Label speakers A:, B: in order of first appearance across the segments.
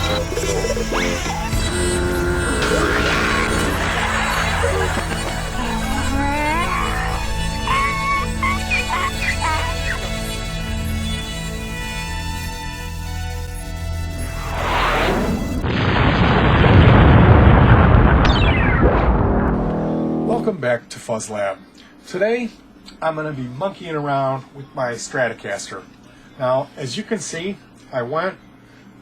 A: Welcome back to Fuzz Lab. Today I'm going to be monkeying around with my Stratocaster. Now, as you can see, I went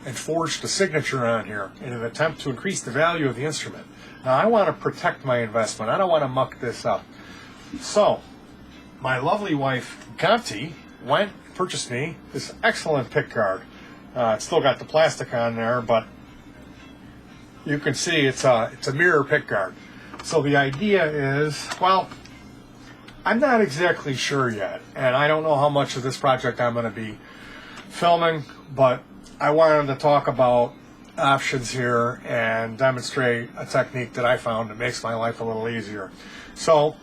A: and forged a signature on here in an attempt to increase the value of the instrument. Now, I want to protect my investment. I don't want to muck this up. So, my lovely wife, Gonti, went and purchased me this excellent pick guard. It's still got the plastic on there, but you can see it's a mirror pick guard. So the idea is, well, I'm not exactly sure yet, and I don't know how much of this project I'm going to be filming, but I wanted to talk about options here and demonstrate a technique that I found that makes my life a little easier. So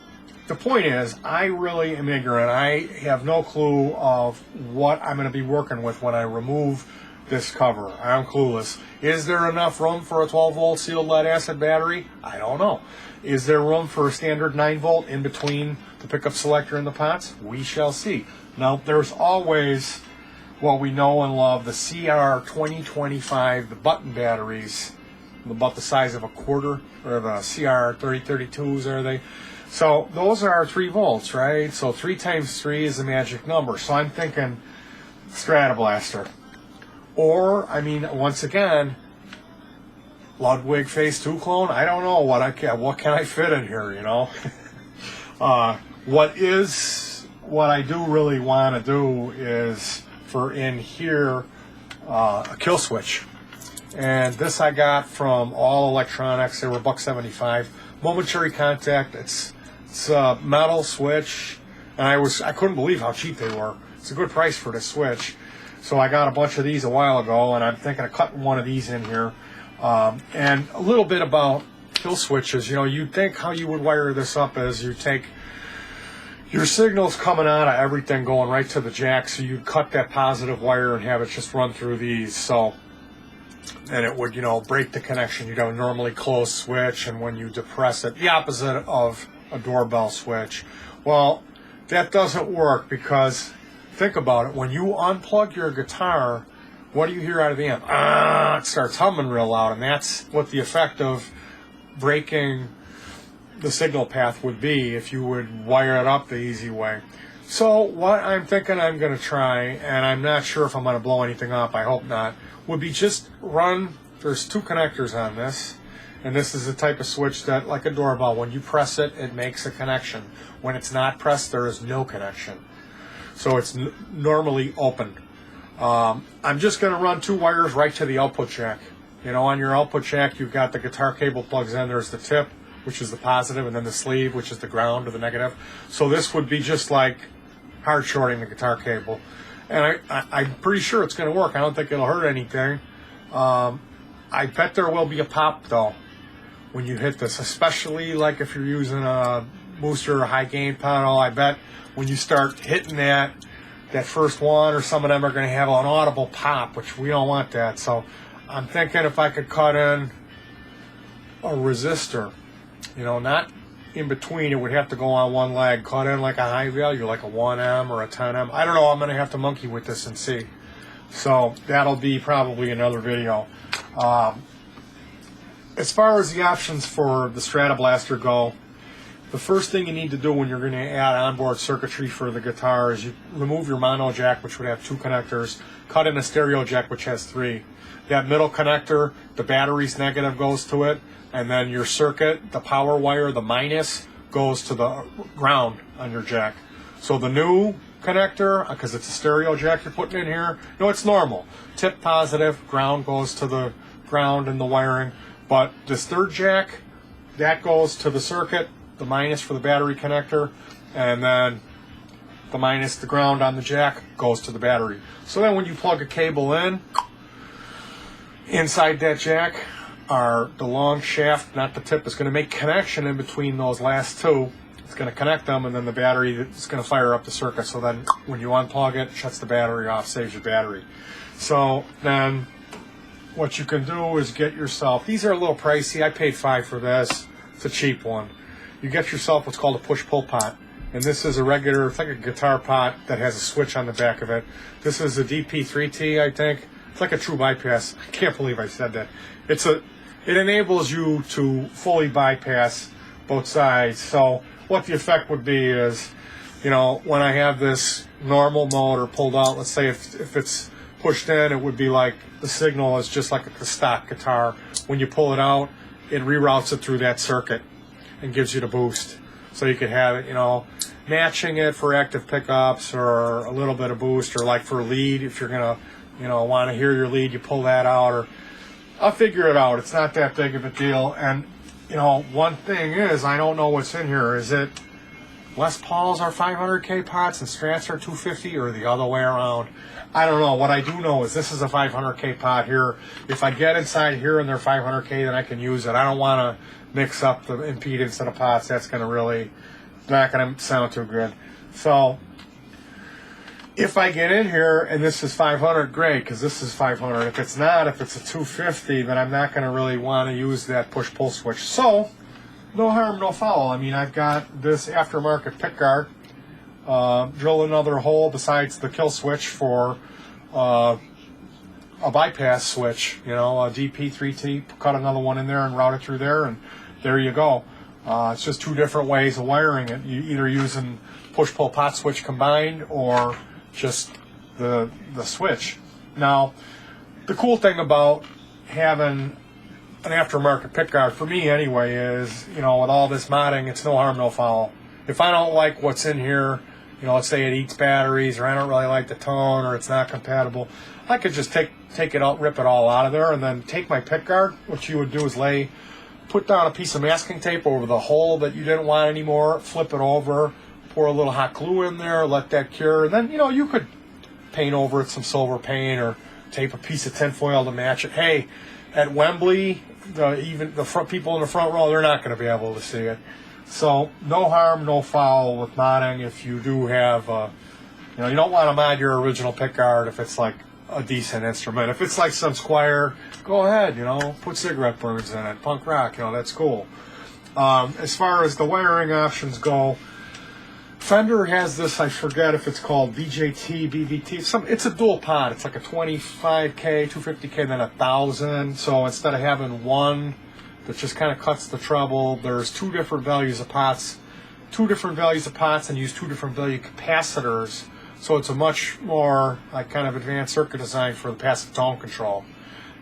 A: the point is, I really am ignorant. I have no clue of what I'm going to be working with when I remove this cover. I'm clueless. Is there enough room for a 12-volt sealed lead acid battery? I don't know. Is there room for a standard 9-volt in between the pickup selector and the pots? We shall see. Now, there's always what we know and love, the CR 2025, the button batteries, about the size of a quarter, or the CR 3032s, are they? So those are 3 volts, right? So 3 times 3 is the magic number. So I'm thinking Stratoblaster. Or, I mean, once again, Ludwig Phase 2 clone. I don't know what can I fit in here, you know. What I do really want to do is for in here a kill switch, and this I got from All Electronics. They were $1.75. Momentary contact. It's a metal switch, and I couldn't believe how cheap they were. It's a good price for this switch. So I got a bunch of these a while ago, and I'm thinking of cutting one of these in here. And a little bit about kill switches. You know, you'd think how you would wire this up is you take your signals coming out of everything going right to the jack, so you'd cut that positive wire and have it just run through these. So, and it would, you know, break the connection. You'd have a normally closed switch, and when you depress it, the opposite of a doorbell switch. Well, that doesn't work because, think about it, when you unplug your guitar, what do you hear out of the amp? It starts humming real loud, and that's what the effect of breaking the signal path would be if you would wire it up the easy way. So what I'm thinking I'm going to try, and I'm not sure if I'm going to blow anything up, I hope not, would be just run, there's 2 connectors on this, and this is the type of switch that, like a doorbell, when you press it, it makes a connection. When it's not pressed, there is no connection. So it's normally open. I'm just going to run 2 wires right to the output jack. You know, on your output jack, you've got the guitar cable plugs in. There's the tip, which is the positive, and then the sleeve, which is the ground or the negative. So this would be just like hard shorting the guitar cable. And I'm pretty sure it's going to work. I don't think it'll hurt anything. I bet there will be a pop, though, when you hit this, especially like if you're using a booster or high gain pedal. I bet when you start hitting that first one, or some of them are going to have an audible pop, which we don't want that. So I'm thinking if I could cut in a resistor, you know, not in between, it would have to go on one leg, cut in like a high value, like a 1M or a 10M. I don't know, I'm going to have to monkey with this and see. So that'll be probably another video. As far as the options for the Stratoblaster go, the first thing you need to do when you're going to add onboard circuitry for the guitar is you remove your mono jack, which would have 2 connectors, cut in a stereo jack, which has 3. That middle connector, the battery's negative goes to it, and then your circuit, the power wire, the minus, goes to the ground on your jack. So the new connector, because it's a stereo jack you're putting in here, no, it's normal. Tip positive, ground goes to the ground and the wiring. But this third jack, that goes to the circuit, the minus for the battery connector, and then the minus, the ground on the jack, goes to the battery. So then when you plug a cable in, inside that jack are the long shaft, not the tip, is going to make connection in between those last 2. It's going to connect them, and then the battery is going to fire up the circuit. So then when you unplug it, it shuts the battery off, saves your battery. So then what you can do is get yourself, these are a little pricey. I paid $5 for this. It's a cheap one. You get yourself what's called a push-pull pot. And this is a regular, it's like a guitar pot that has a switch on the back of it. This is a DP3T, I think. It's like a true bypass. I can't believe I said that. It enables you to fully bypass both sides. So what the effect would be is, you know, when I have this normal motor pulled out, let's say if it's pushed in, it would be like the signal is just like a stock guitar. When you pull it out, it reroutes it through that circuit and gives you the boost. So you could have it, you know, matching it for active pickups or a little bit of boost, or like for lead, if you're gonna, you know, want to hear your lead, you pull that out, or I'll figure it out. It's not that big of a deal. And, you know, one thing is, I don't know what's in here. Is it Les Pauls are 500K pots and Strats are 250, or the other way around? I don't know. What I do know is this is a 500K pot here. If I get inside here and they're 500K, then I can use it. I don't want to mix up the impedance of the pots. That's going to really, not going to sound too good. So if I get in here and this is 500, great, because this is 500. If it's not, if it's a 250, then I'm not going to really want to use that push-pull switch. So no harm, no foul. I mean, I've got this aftermarket pickguard. Drill another hole besides the kill switch for a bypass switch, you know, a DP3T, cut another one in there and route it through there, and there you go. It's just two different ways of wiring it. You either using push-pull pot switch combined or just the switch. Now, the cool thing about having an aftermarket pickguard, for me anyway, is, you know, with all this modding, it's no harm, no foul. If I don't like what's in here, you know, let's say it eats batteries, or I don't really like the tone, or it's not compatible, I could just take it out, rip it all out of there, and then take my pickguard. What you would do is put down a piece of masking tape over the hole that you didn't want anymore, flip it over, pour a little hot glue in there, let that cure, and then, you know, you could paint over it some silver paint or tape a piece of tinfoil to match it. Hey, at Wembley, even the front people in the front row, they're not going to be able to see it. So no harm, no foul with modding. If you do have, you know, you don't want to mod your original pickguard if it's like a decent instrument. If it's like some Squire, go ahead, you know, put cigarette burns in it, punk rock, you know, that's cool. As far as the wiring options go, Fender has this, I forget if it's called BJT, BVT. It's a dual pot. It's like a 25K, 250K, then 1,000. So instead of having one that just kind of cuts the treble, there's two different values of pots, and use two different value capacitors. So it's a much more like kind of advanced circuit design for the passive tone control.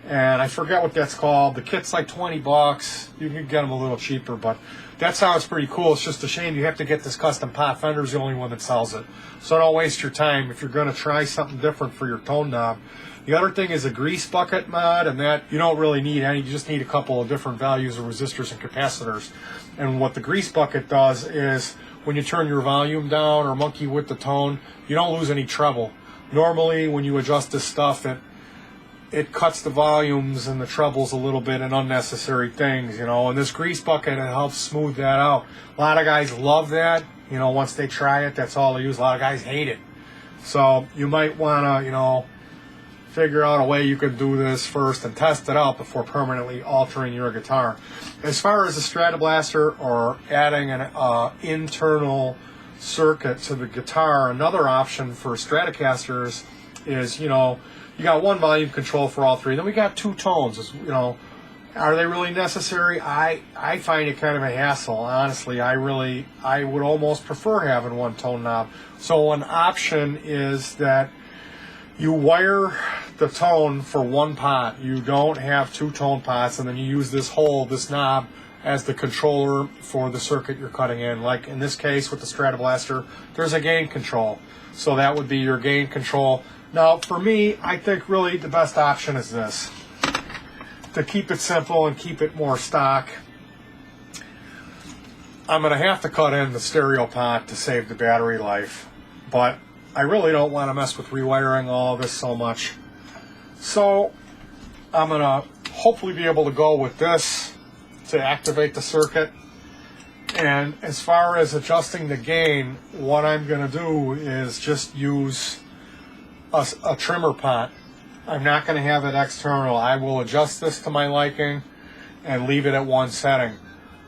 A: And I forget what that's called. The kit's like $20. You can get them a little cheaper, but that sounds pretty cool. It's just a shame you have to get this custom pot. Fender's the only one that sells it. So don't waste your time if you're going to try something different for your tone knob. The other thing is a grease bucket mod, and that you don't really need any. You just need a couple of different values of resistors and capacitors. And what the grease bucket does is when you turn your volume down or monkey with the tone, you don't lose any treble. Normally, when you adjust this stuff, it cuts the volumes and the trebles a little bit and unnecessary things, you know. And this grease bucket, it helps smooth that out. A lot of guys love that, you know. Once they try it, that's all they use. A lot of guys hate it. So you might want to, you know, figure out a way you can do this first and test it out before permanently altering your guitar. As far as a Stratoblaster or adding an internal circuit to the guitar, another option for Stratocasters is, you know, you got one volume control for all three. Then we got two tones. You know, are they really necessary? I find it kind of a hassle, honestly. I would almost prefer having one tone knob. So an option is that you wire the tone for one pot. You don't have two tone pots, and then you use this knob, as the controller for the circuit you're cutting in. Like in this case with the Stratoblaster, there's a gain control. So that would be your gain control. Now, for me, I think really the best option is this. To keep it simple and keep it more stock, I'm going to have to cut in the stereo pot to save the battery life. But I really don't want to mess with rewiring all of this so much. So I'm going to hopefully be able to go with this to activate the circuit. And as far as adjusting the gain, what I'm going to do is just use a trimmer pot. I'm not going to have it external. I will adjust this to my liking and leave it at one setting.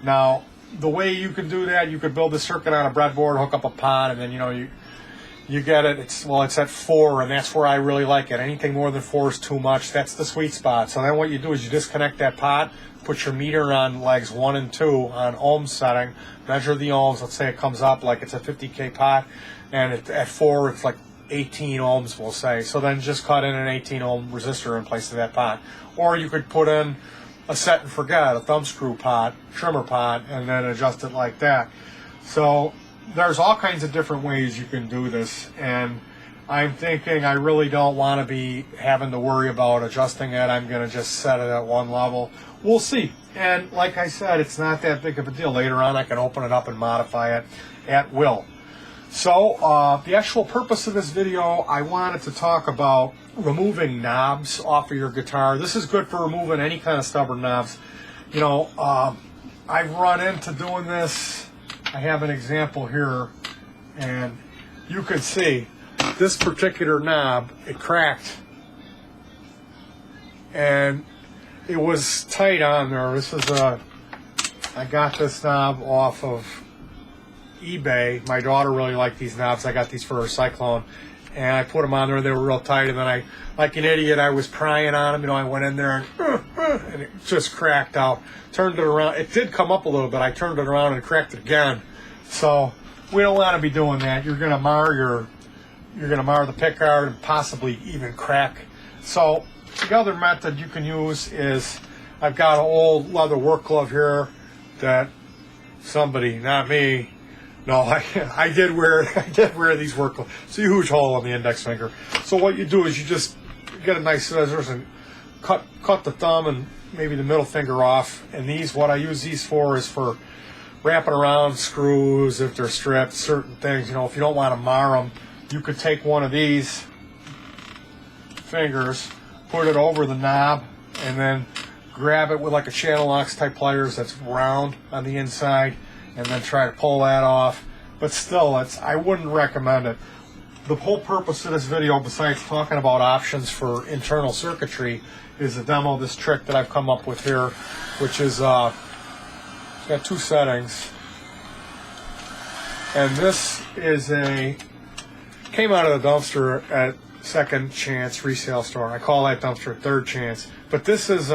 A: Now, the way you could do that, you could build a circuit on a breadboard, hook up a pot, and then you get it. It's at 4, and that's where I really like it. Anything more than 4 is too much. That's the sweet spot. So then what you do is you disconnect that pot, put your meter on legs 1 and 2 on ohm setting, measure the ohms. Let's say it comes up like it's a 50K pot, and at 4 it's like 18 ohms, we'll say. So then just cut in an 18 ohm resistor in place of that pot. Or you could put in a set and forget, a thumb screw pot, trimmer pot, and then adjust it like that. So there's all kinds of different ways you can do this, and I'm thinking I really don't want to be having to worry about adjusting it. I'm going to just set it at one level. We'll see. And like I said, it's not that big of a deal. Later on I can open it up and modify it at will. So the actual purpose of this video, I wanted to talk about removing knobs off of your guitar. This is good for removing any kind of stubborn knobs. You know, I've run into doing this. I have an example here, and you can see this particular knob, it cracked, and it was tight on there. This is I got this knob off of eBay. My daughter really liked these knobs. I got these for her Cyclone, and I put them on there. They were real tight, and then I, like an idiot, I was prying on them. You know, I went in there and it just cracked out. Turned it around. It did come up a little bit. I turned it around and cracked it again. So we don't want to be doing that. You're going to mar the pickguard and possibly even crack. So the other method you can use is, I've got an old leather work glove here that somebody, not me, no, I did wear these work gloves. It's a huge hole on the index finger. So what you do is you just get a nice scissors and cut the thumb and maybe the middle finger off. And these, what I use these for is for wrapping around screws if they're stripped, certain things. You know, if you don't want to mar them, you could take one of these fingers, put it over the knob, and then grab it with like a channel locks type pliers that's round on the inside, and then try to pull that off. But still, I wouldn't recommend it. The whole purpose of this video, besides talking about options for internal circuitry, is to demo this trick that I've come up with here, which is got 2 settings. And this is came out of the dumpster at Second Chance resale store. I call that dumpster Third Chance. But this is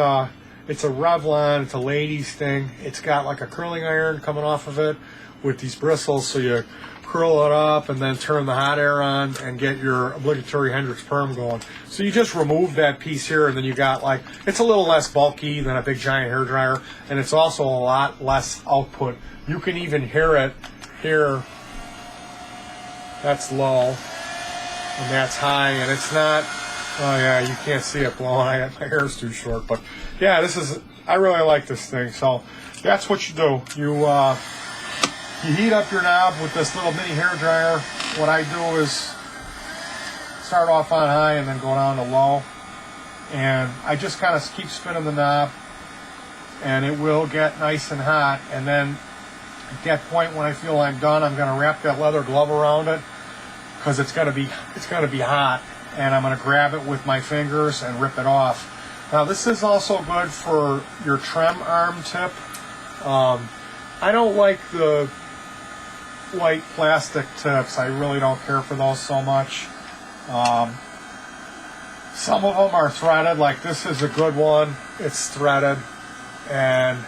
A: it's a Revlon, it's a ladies thing. It's got like a curling iron coming off of it with these bristles, so you curl it up and then turn the hot air on and get your obligatory Hendrix perm going. So you just remove that piece here, and then you got like, it's a little less bulky than a big giant hair dryer, and it's also a lot less output. You can even hear it here. That's low and that's high, and it's not, oh yeah, you can't see it blowing. My hair's too short, but yeah, I really like this thing. So that's what you do. You heat up your knob with this little mini hair dryer. What I do is start off on high and then go down to low, and I just kind of keep spinning the knob, and it will get nice and hot. And then at that point, when I feel I'm done, I'm going to wrap that leather glove around it, because it's going to be hot, and I'm going to grab it with my fingers and rip it off. Now this is also good for your trim arm tip. I don't like the white plastic tips. I really don't care for those so much. Some of them are threaded, like this is a good one. It's threaded, and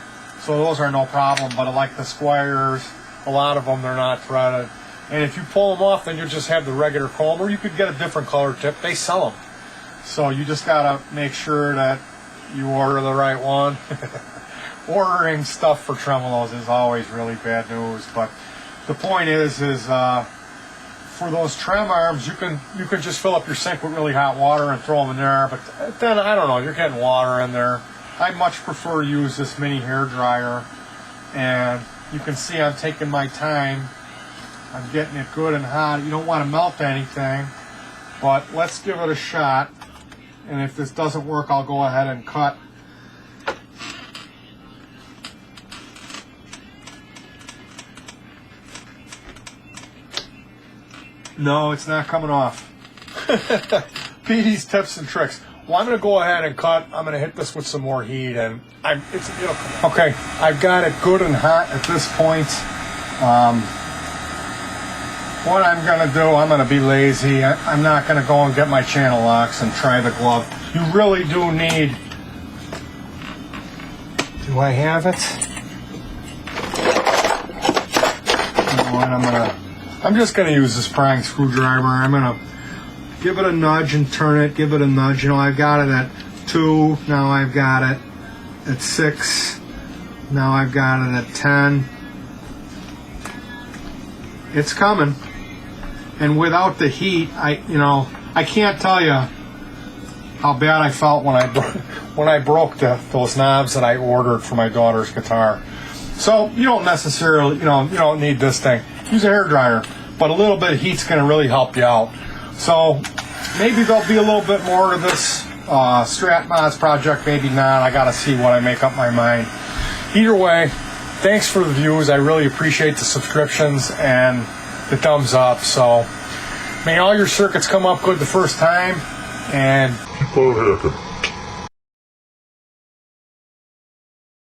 A: so those are no problem. But I like the squares, a lot of them, they're not threaded. And if you pull them off, then you just have the regular comb, or you could get a different color tip. They sell them. So you just gotta make sure that you order the right one. Ordering stuff for tremolos is always really bad news, but the point is for those trem arms, you can just fill up your sink with really hot water and throw them in there. But then, I don't know, you're getting water in there. I much prefer to use this mini hair dryer, and you can see I'm taking my time. I'm getting it good and hot. You don't want to melt anything, but let's give it a shot. And if this doesn't work, I'll go ahead and cut. No, it's not coming off. Petey's tips and tricks. Well, I'm going to go ahead and cut. I'm going to hit this with some more heat, and it'll come. Okay, I've got it good and hot at this point. What I'm going to do, I'm going to be lazy. I'm not going to go and get my channel locks and try the glove. You really do need... Do I have it? I'm just going to use this prying screwdriver. I'm going to give it a nudge and turn it, give it a nudge. You know, I've got it at 2, now I've got it at 6, now I've got it at 10. It's coming. And without the heat, I can't tell you how bad I felt when I broke those knobs that I ordered for my daughter's guitar. So you don't necessarily, you don't need this thing. Use a hairdryer, but a little bit of heat's going to really help you out. So maybe there'll be a little bit more to this Strat Mods project, maybe not. I got to see what I make up my mind. Either way, thanks for the views. I really appreciate the subscriptions and the thumbs up. So may all your circuits come up good the first time, and keep on hacking.